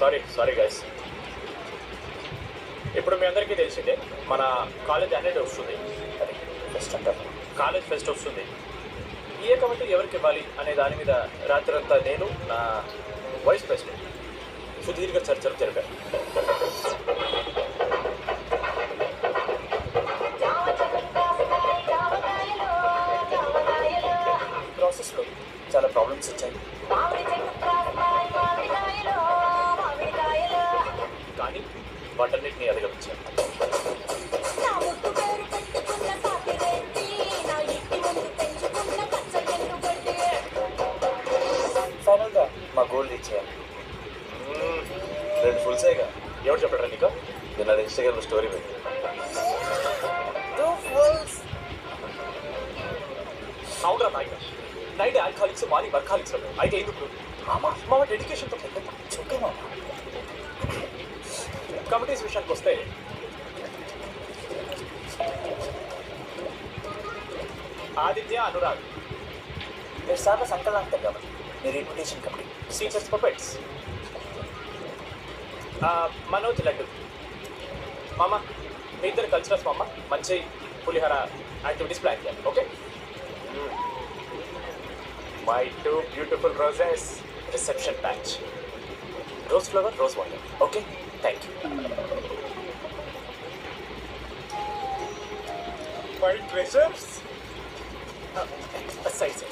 Sorry sorry guys. ఇప్పుడు మీ అందరికీ తెలిసిందే మన కాలేజ్ అనేది వస్తుంది, అది ఫెస్ట్ అంటారు, కాలేజ్ ఫెస్ట్ వస్తుంది. ఏ కమిటీ ఎవరికి ఇవ్వాలి అనే దాని మీద రాత్రంతా నేను నా వైస్ ప్రెసిడెంట్ సుదీర్ఘ చర్చలు జరిపాను. ప్రాసెస్లో చాలా ప్రాబ్లమ్స్ వచ్చాయి, కానీ వాటన్నిటిని అధిగమించాను. ఫైనల్గా మా గోల్ రీచ్ చేయాలి. 2 ఫుల్స్ అయ్యగా ఎవరు చెప్పారా నీకు? నేను అది ఇన్స్టాగ్రామ్లో స్టోరీ పెట్టి 2 ఫుల్స్ అవునా నాయన. నైట్ ఆల్కహాలిక్స్ మార్నింగ్ వర్కాలిక్స్ అయితే ఎందుకు మా డెడికేషన్తో చుట్టూ మామ. కమిటీస్ విషయానికి వస్తే ఆదిత్య అనురాగ్ మీరు సార్లు సంకలనం అంటారు కాబట్టి మీరు రెప్యుటేషన్ కమిటీ సీచర్స్ పపెట్స్. మనోజ్ లడ్డు మామ, మీ ఇద్దరు కల్చరల్స్ మామ మంచి పులిహోర యాక్టివిటీస్ ప్లాన్ చేయాలి. Okay. My 2 beautiful roses reception batch, rose flower rose water. Okay, thank you. My treasures size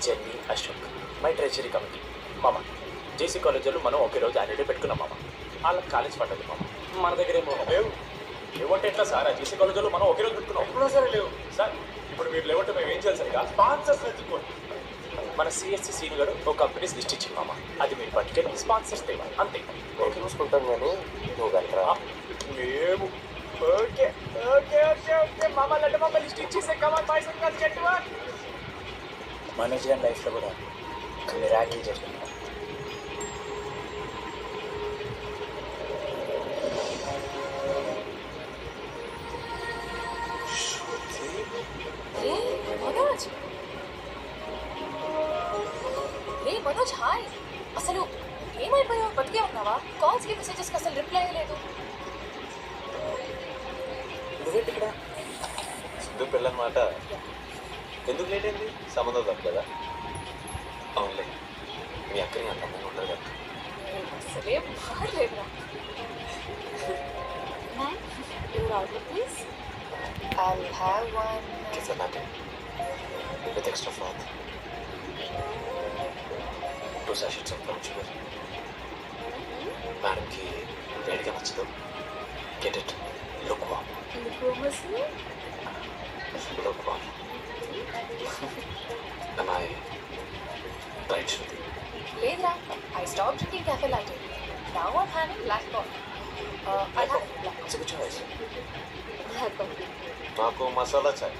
Jenny Ashok my treasury committee. మామ జేసీ కాలేజీలో మనం ఒకే రోజు యాన్యువల్ డే పెట్టుకున్నాం మామ. వాళ్ళకి కాలేజ్ పడ్డది మామ, మన దగ్గర ఏమో లేవు. లేవంటే ఎట్లా సార్? ఆ జేసీ కాలేజీలో మనం ఒకే రోజు పెట్టుకున్నాం. ఎప్పుడో సరే లేవు సార్. ఇప్పుడు మీరు లేవంటే మేము ఏం చేయాలి సరిగా? స్పాన్సర్స్ వెతుక్కోండి. మన సిఎస్సి సీను గారు ఒక కంపెనీస్ లిస్ట్ ఇచ్చింది మామ, అది మీరు పట్టుకెళ్ళి స్పాన్సర్స్ తేవాలి అంతే. ఓకే చూసుకుంటాం కానీ నువ్వు కలరా మేము. ఓకే ఓకే ఓకే ఓకే మామ లడ్డు మామ లిస్ట్ ఇచ్చేసే come on boys and girls get to work. Manoj గారి లైఫ్లో కూడా మిరాకిల్ జరిగింది. మనోజ్ హాయ్, అసలు ఏమైపోయావు? బతికే ఉన్నావా? కాల్స్కి మెసేజెస్కి అసలు రిప్లై లేదు. నువ్వేంటి ఇక్కడ? సిద్ధు పెళ్ళనమాట. ఎందుకు లేట్ అయింది? సంబంధం తప్పలేదా? అవునులే, మీ అక్కని అంత అమ్మ ఉండదు కదా. అసలే బాగాలేదురా. Please I'll have one It's a latte with extra froth. 2 sachets of brown sugar. మేడంకి వేడిగా నచ్చదు. Get it. Look warm. Look warm. Am I right, Shruti? లేదురా, I stopped drinking cafe latte. Now I'm having black coffee. I'll have black It's a good choice. coffee. నాకు మసాలా చాయ్.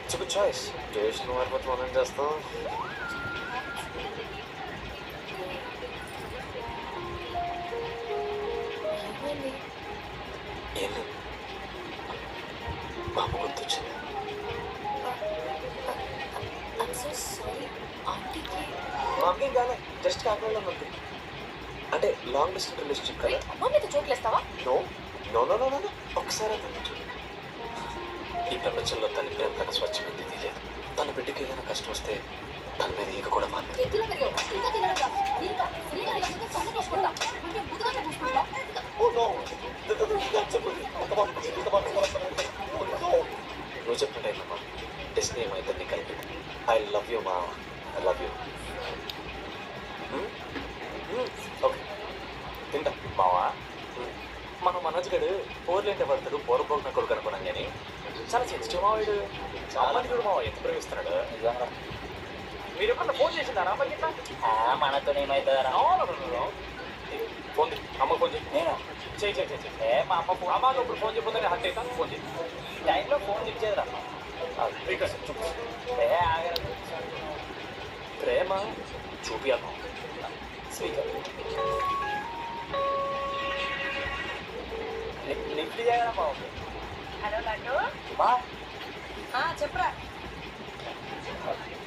It's good choice. Taste మారిపోతే మనం చేస్తాం. ఏం లేదు, మా అమ్మ గుర్తొచ్చింది. I'm so sorry. ఆంటీకి మా అమ్మకేం కాలే, జస్ట్ కాకుండా ఉంది. అంటే లాంగ్ డిస్టెన్స్ రిలేషన్షిప్ కదా. అమ్మ మీద జోకులేస్తావా? No no no no no ఒకసారి అతను ఈ ప్రపంచంలో తన ప్రేమ కన్నా స్వచ్ఛమైంది తెలియదు. తన బిడ్డకి ఏదైనా కష్టం వస్తే తన మీద ఈగ కూడా మారింది. నువ్వు చెప్పినట్టయినమ్మా, డెస్టినీ మా ఇద్దరిని కలిపింది. ఐ లవ్ యూ మా, ఐ లవ్ యూ. ఓకే తింటా మావా. మన మనోజ్ గడు పోర్లేంటే పడతాడు, పోరపోగిన కొడుకు అనుకున్నాం కానీ చాలా సెన్సిటివ్ మావాడు. అమ్మని కూడా మావ ఎంత ప్రేమిస్తున్నాడు. నిజంగా మీరు ఎప్పుడన్నా ఫోన్ చేసిందారా అమ్మకి? ఇట్లా మనతో ఏమవుతుందా? ఫోన్ అమ్మకి ఫోన్ చేసి నేను చేయి మా అమ్మ ఫోన్. అమ్మ ఇప్పుడు ఫోన్ చెప్పొద్దని హత్య అవుతాను. ఫోన్ చేయి. ఈ టైంలో ఫోన్ ఇచ్చేదిరా. చూపు ప్రేమ చూపియాలి. స్పీకర్ లిఫ్ట్ చేయగల బాగుంది. హలో లడ్డు. మా చెప్పరా.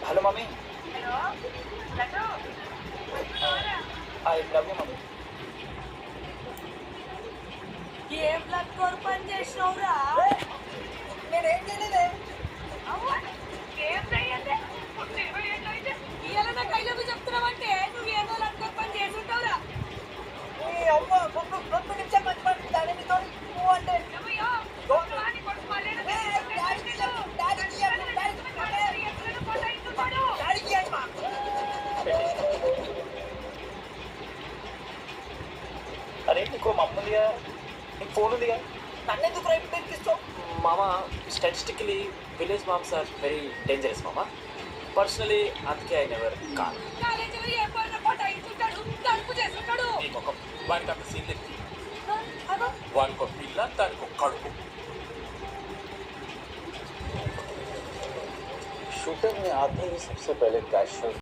Hello mummy. Hello laddu. Love you mummy. ఏం లక్కోరు పని చేసినవురా నేనేం చేయలేదే. ఏం చెయ్యండి ఇవాళ నాకు ఐ లవ్ యూ చెప్తున్నావంటే నువ్వు ఏదో లక్కోరు పని చేసుంటావురా ఈ అవ్వ రెండు నిమిషాలు మంచి పని దాని నీతో నువ్వు అంటే డాడీకి అమ్మా అరే నీకు మమ్మ ఉందిగా, నీకు ఫోన్ ఉందిగా. నన్నెందుకు రైట్ తెప్పిస్తావు? మామ statistically village moms are very dangerous మామ. పర్సనలీ అందుకే ఐ నెవర్ కాల్. కాలేజీలో ఏ పైన పటాయించుంటాడు తలుపు చేస్తుంటాడు నీ ముఖం వాడికి అంత సీన్ లేదు. అదో వాడికి ఒక పిల్ల దానికి ఒక కడుపు. शूटर ने आते ही सबसे पहले कैश